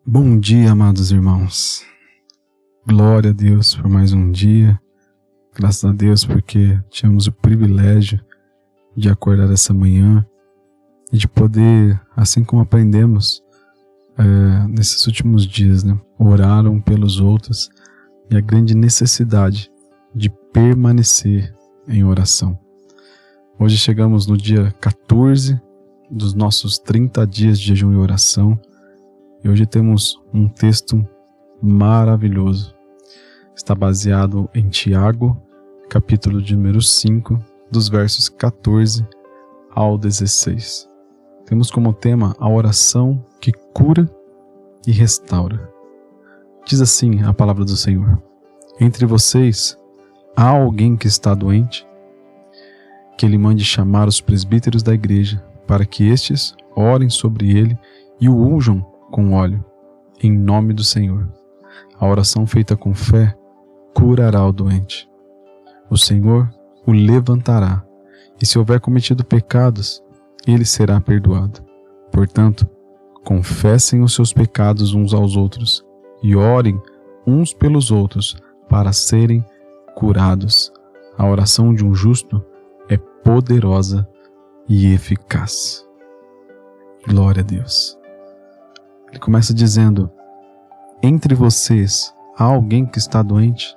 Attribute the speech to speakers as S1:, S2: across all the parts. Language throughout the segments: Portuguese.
S1: Bom dia, amados irmãos. Glória a Deus por mais um dia. Graças a Deus porque tivemos o privilégio de acordar essa manhã e de poder, assim como aprendemos nesses últimos dias, orar um pelos outros e a grande necessidade de permanecer em oração. Hoje chegamos no dia 14 dos nossos 30 dias de jejum e oração. E hoje temos um texto maravilhoso. Está baseado em Tiago, capítulo de número 5, dos versos 14 ao 16. Temos como tema a oração que cura e restaura. Diz assim a palavra do Senhor: entre vocês há alguém que está doente? Que ele mande chamar os presbíteros da igreja, para que estes orem sobre ele e o unjam com óleo, em nome do Senhor. A oração feita com fé curará o doente. O Senhor o levantará, e se houver cometido pecados, ele será perdoado. Portanto, confessem os seus pecados uns aos outros, e orem uns pelos outros para serem curados. A oração de um justo é poderosa e eficaz. Glória a Deus. Ele começa dizendo: entre vocês há alguém que está doente?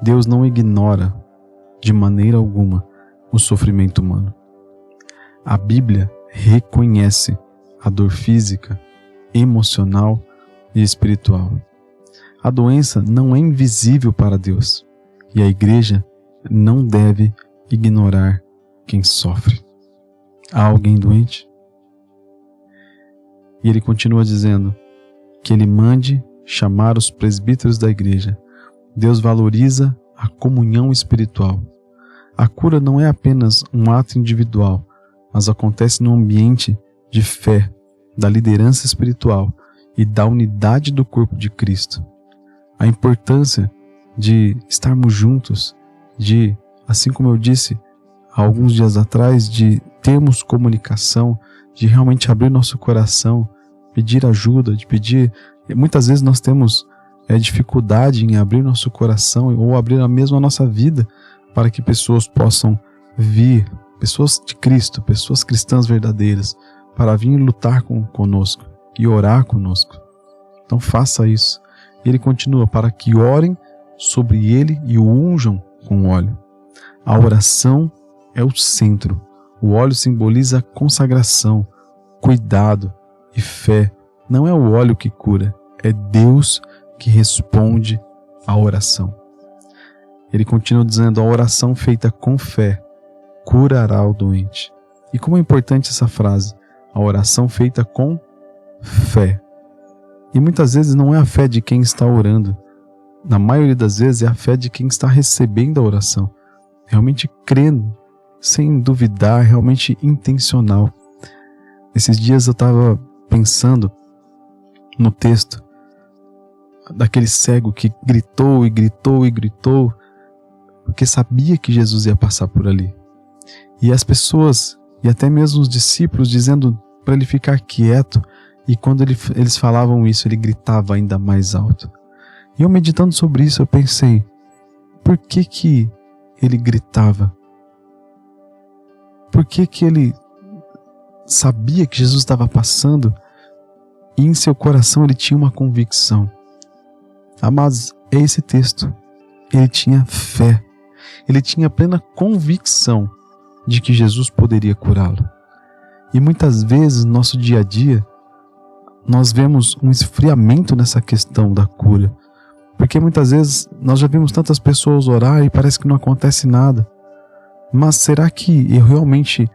S1: Deus não ignora de maneira alguma o sofrimento humano. A Bíblia reconhece a dor física, emocional e espiritual. A doença não é invisível para Deus e a igreja não deve ignorar quem sofre. Há alguém doente? E ele continua dizendo que ele mande chamar os presbíteros da igreja. Deus valoriza a comunhão espiritual. A cura não é apenas um ato individual, mas acontece no ambiente de fé, da liderança espiritual e da unidade do corpo de Cristo. A importância de estarmos juntos, de, assim como eu disse há alguns dias atrás, de termos comunicação, de realmente abrir nosso coração, pedir ajuda, de pedir. Muitas vezes nós temos dificuldade em abrir nosso coração ou abrir mesmo a nossa vida para que pessoas possam vir, pessoas de Cristo, pessoas cristãs verdadeiras, para vir lutar conosco e orar conosco. Então faça isso. E ele continua: para que orem sobre ele e o unjam com óleo. A oração é o centro. O óleo simboliza consagração, cuidado e fé. Não é o óleo que cura, é Deus que responde à oração. Ele continua dizendo: a oração feita com fé curará o doente. E como é importante essa frase, a oração feita com fé. E muitas vezes não é a fé de quem está orando, na maioria das vezes é a fé de quem está recebendo a oração, realmente crendo, sem duvidar, realmente intencional. Esses dias eu estava pensando no texto daquele cego que gritou e gritou e gritou, porque sabia que Jesus ia passar por ali. E as pessoas, e até mesmo os discípulos, dizendo para ele ficar quieto, e quando eles falavam isso, ele gritava ainda mais alto. E eu meditando sobre isso, eu pensei: por que ele gritava? Por que ele sabia que Jesus estava passando e em seu coração ele tinha uma convicção? Amados, é esse texto. Ele tinha fé. Ele tinha plena convicção de que Jesus poderia curá-lo. E muitas vezes no nosso dia a dia nós vemos um esfriamento nessa questão da cura. Porque muitas vezes nós já vimos tantas pessoas orar e parece que não acontece nada. Mas será que eu realmente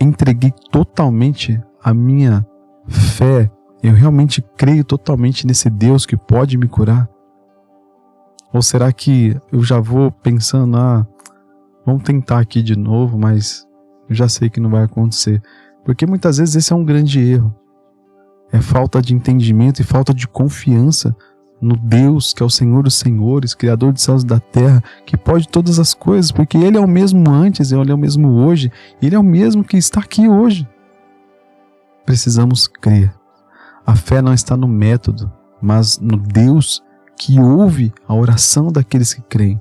S1: entreguei totalmente a minha fé? Eu realmente creio totalmente nesse Deus que pode me curar? Ou será que eu já vou pensando: vamos tentar aqui de novo, mas eu já sei que não vai acontecer? Porque muitas vezes esse é um grande erro. É falta de entendimento e falta de confiança no Deus que é o Senhor dos Senhores, Criador dos céus e da terra, que pode todas as coisas, porque Ele é o mesmo antes, Ele é o mesmo hoje, Ele é o mesmo que está aqui hoje. Precisamos crer. A fé não está no método, mas no Deus que ouve a oração daqueles que creem.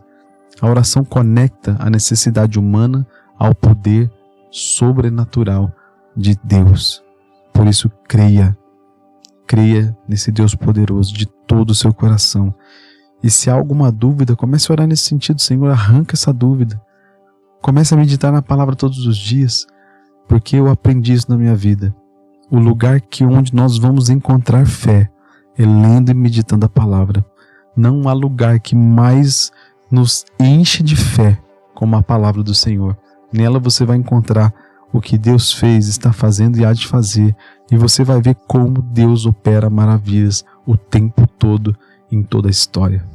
S1: A oração conecta a necessidade humana ao poder sobrenatural de Deus. Por isso, creia nesse Deus poderoso de todo o seu coração. E se há alguma dúvida, comece a orar nesse sentido. Senhor, arranca essa dúvida. Comece a meditar na palavra todos os dias, porque eu aprendi isso na minha vida. O lugar onde nós vamos encontrar fé é lendo e meditando a palavra. Não há lugar que mais nos enche de fé como a palavra do Senhor. Nela você vai encontrar o que Deus fez, está fazendo e há de fazer. E você vai ver como Deus opera maravilhas o tempo todo, em toda a história.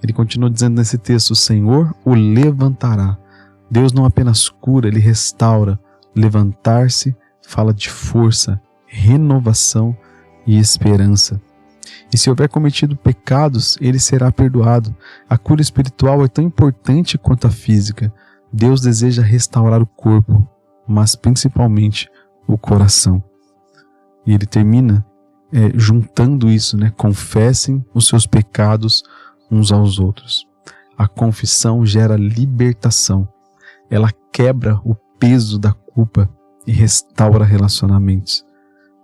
S1: Ele continua dizendo nesse texto: o Senhor o levantará. Deus não apenas cura, Ele restaura. Levantar-se fala de força, renovação e esperança. E se houver cometido pecados, ele será perdoado. A cura espiritual é tão importante quanto a física. Deus deseja restaurar o corpo, mas principalmente o coração. E ele termina juntando isso, confessem os seus pecados uns aos outros. A confissão gera libertação. Ela quebra o peso da culpa e restaura relacionamentos.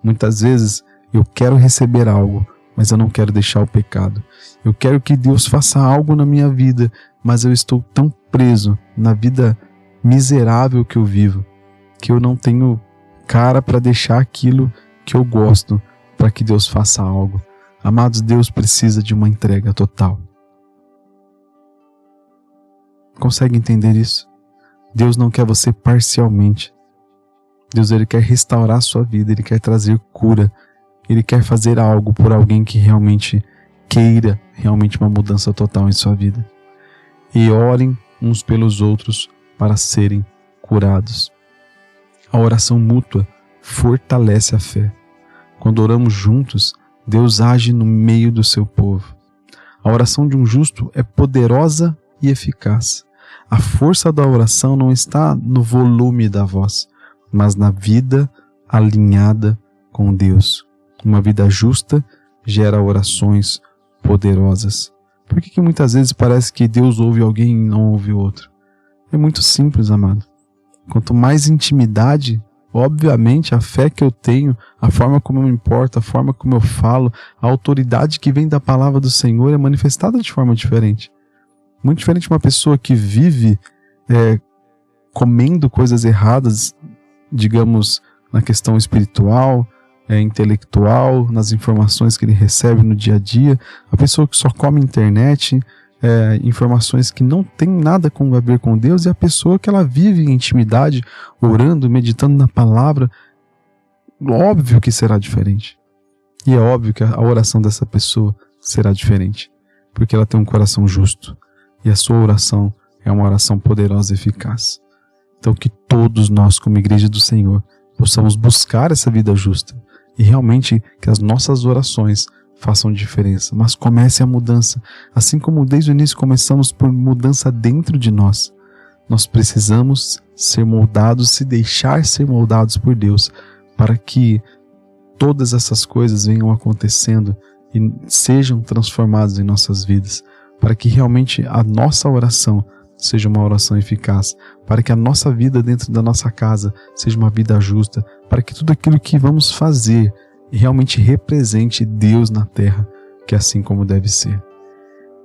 S1: Muitas vezes eu quero receber algo, mas eu não quero deixar o pecado. Eu quero que Deus faça algo na minha vida, mas eu estou tão preso na vida miserável que eu vivo, que eu não tenho cara para deixar aquilo que eu gosto para que Deus faça algo. Amados, Deus precisa de uma entrega total. Consegue entender isso? Deus não quer você parcialmente. Deus, Ele quer restaurar a sua vida, Ele quer trazer cura, Ele quer fazer algo por alguém que realmente queira realmente uma mudança total em sua vida. E orem uns pelos outros para serem curados. A oração mútua fortalece a fé. Quando oramos juntos, Deus age no meio do seu povo. A oração de um justo é poderosa e eficaz. A força da oração não está no volume da voz, mas na vida alinhada com Deus. Uma vida justa gera orações poderosas. Por que muitas vezes parece que Deus ouve alguém e não ouve outro? É muito simples, amado. Quanto mais intimidade, obviamente a fé que eu tenho, a forma como eu me importo, a forma como eu falo, a autoridade que vem da palavra do Senhor é manifestada de forma diferente. Muito diferente de uma pessoa que vive comendo coisas erradas, digamos, na questão espiritual, intelectual, nas informações que ele recebe no dia a dia. A pessoa que só come internet, informações que não tem nada a ver com Deus, e a pessoa que ela vive em intimidade, orando, meditando na palavra, óbvio que será diferente. E é óbvio que a oração dessa pessoa será diferente, porque ela tem um coração justo, e a sua oração é uma oração poderosa e eficaz. Então que todos nós, como Igreja do Senhor, possamos buscar essa vida justa, e realmente que as nossas orações façam diferença, mas comece a mudança. Assim como desde o início começamos por mudança dentro de nós, nós precisamos ser moldados, se deixar ser moldados por Deus, para que todas essas coisas venham acontecendo e sejam transformadas em nossas vidas, para que realmente a nossa oração seja uma oração eficaz, para que a nossa vida dentro da nossa casa seja uma vida justa, para que tudo aquilo que vamos fazer realmente represente Deus na terra, que é assim como deve ser.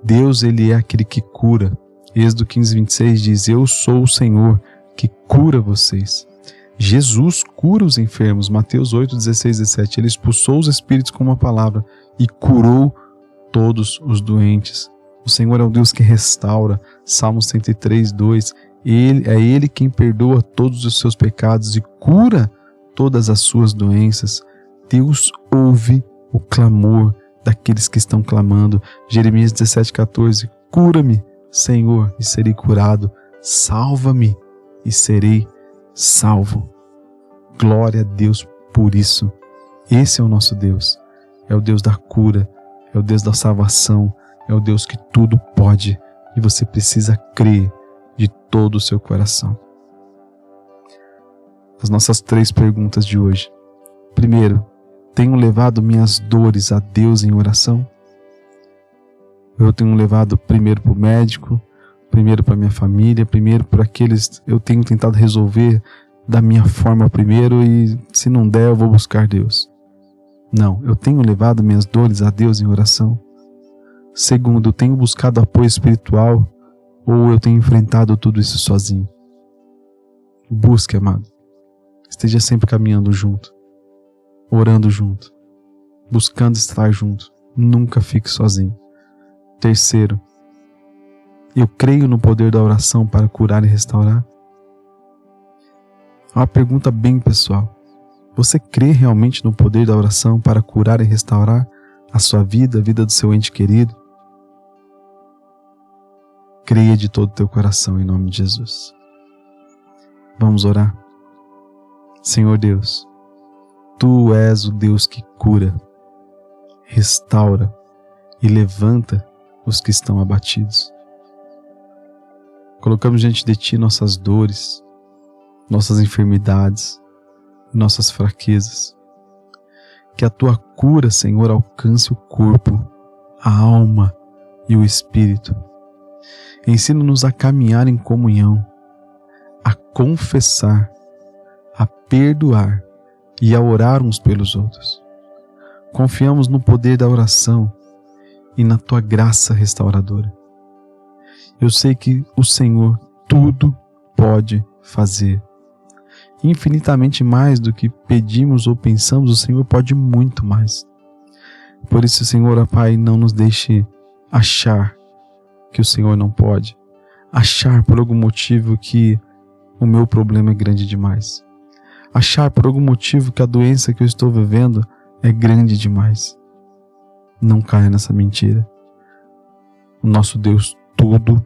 S1: Deus, Ele é aquele que cura. Êxodo 15:26 diz: eu sou o Senhor que cura vocês. Jesus cura os enfermos. Mateus 8:16-17, Ele expulsou os espíritos com uma palavra e curou todos os doentes. O Senhor é o Deus que restaura. Salmos 103:2, é Ele quem perdoa todos os seus pecados e cura todas as suas doenças. Deus ouve o clamor daqueles que estão clamando. Jeremias 17:14, cura-me, Senhor, e serei curado. Salva-me e serei salvo. Glória a Deus por isso. Esse é o nosso Deus. É o Deus da cura, é o Deus da salvação, é o Deus que tudo pode, e você precisa crer de todo o seu coração. As nossas 3 perguntas de hoje. Primeiro, tenho levado minhas dores a Deus em oração? Eu tenho levado primeiro para o médico, primeiro para minha família, primeiro para aqueles eu tenho tentado resolver da minha forma primeiro e se não der eu vou buscar Deus. Não, eu tenho levado minhas dores a Deus em oração. Segundo, eu tenho buscado apoio espiritual ou eu tenho enfrentado tudo isso sozinho? Busque, amado. Esteja sempre caminhando junto, orando junto, buscando estar junto. Nunca fique sozinho. Terceiro, eu creio no poder da oração para curar e restaurar. Uma pergunta bem pessoal. Você crê realmente no poder da oração para curar e restaurar a sua vida, a vida do seu ente querido? Creia de todo o teu coração em nome de Jesus. Vamos orar. Senhor Deus, Tu és o Deus que cura, restaura e levanta os que estão abatidos. Colocamos diante de Ti nossas dores, nossas enfermidades, nossas fraquezas. Que a Tua cura, Senhor, alcance o corpo, a alma e o espírito. Ensina-nos a caminhar em comunhão, a confessar, a perdoar e a orar uns pelos outros. Confiamos no poder da oração e na Tua graça restauradora. Eu sei que o Senhor tudo pode fazer. Infinitamente mais do que pedimos ou pensamos, o Senhor pode muito mais. Por isso, Senhor, ó Pai, não nos deixe achar que o Senhor não pode, achar por algum motivo que o meu problema é grande demais, achar por algum motivo que a doença que eu estou vivendo é grande demais. Não caia nessa mentira. O nosso Deus tudo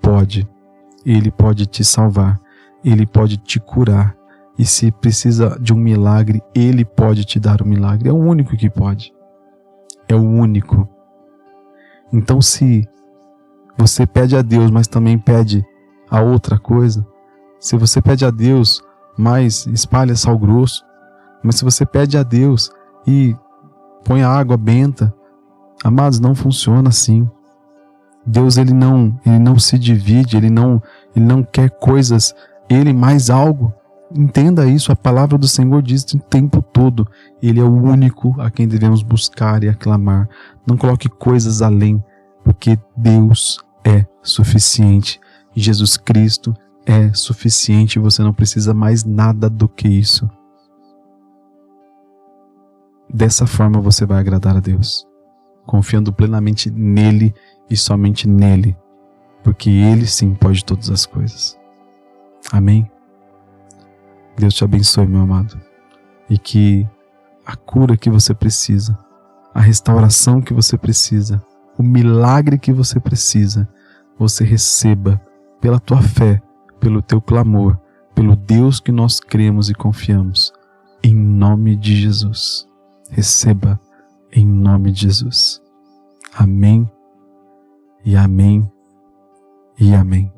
S1: pode. Ele pode te salvar, Ele pode te curar, e se precisa de um milagre, Ele pode te dar um milagre. É o único que pode. É o único. Então, se você pede a Deus, mas também pede a outra coisa, se você pede a Deus, mas espalha sal grosso, mas se você pede a Deus e põe a água benta, amados, não funciona assim. Deus ele não se divide, ele não quer coisas, Ele mais algo. Entenda isso, a palavra do Senhor diz o tempo todo. Ele é o único a quem devemos buscar e aclamar. Não coloque coisas além, porque Deus é suficiente. Jesus Cristo é suficiente. Você não precisa mais nada do que isso. Dessa forma você vai agradar a Deus, confiando plenamente nele e somente nele, porque Ele sim pode todas as coisas. Amém? Deus te abençoe, meu amado, e que a cura que você precisa, a restauração que você precisa, o milagre que você precisa, você receba pela tua fé, pelo teu clamor, pelo Deus que nós cremos e confiamos, em nome de Jesus. Receba em nome de Jesus. Amém, e amém, e amém.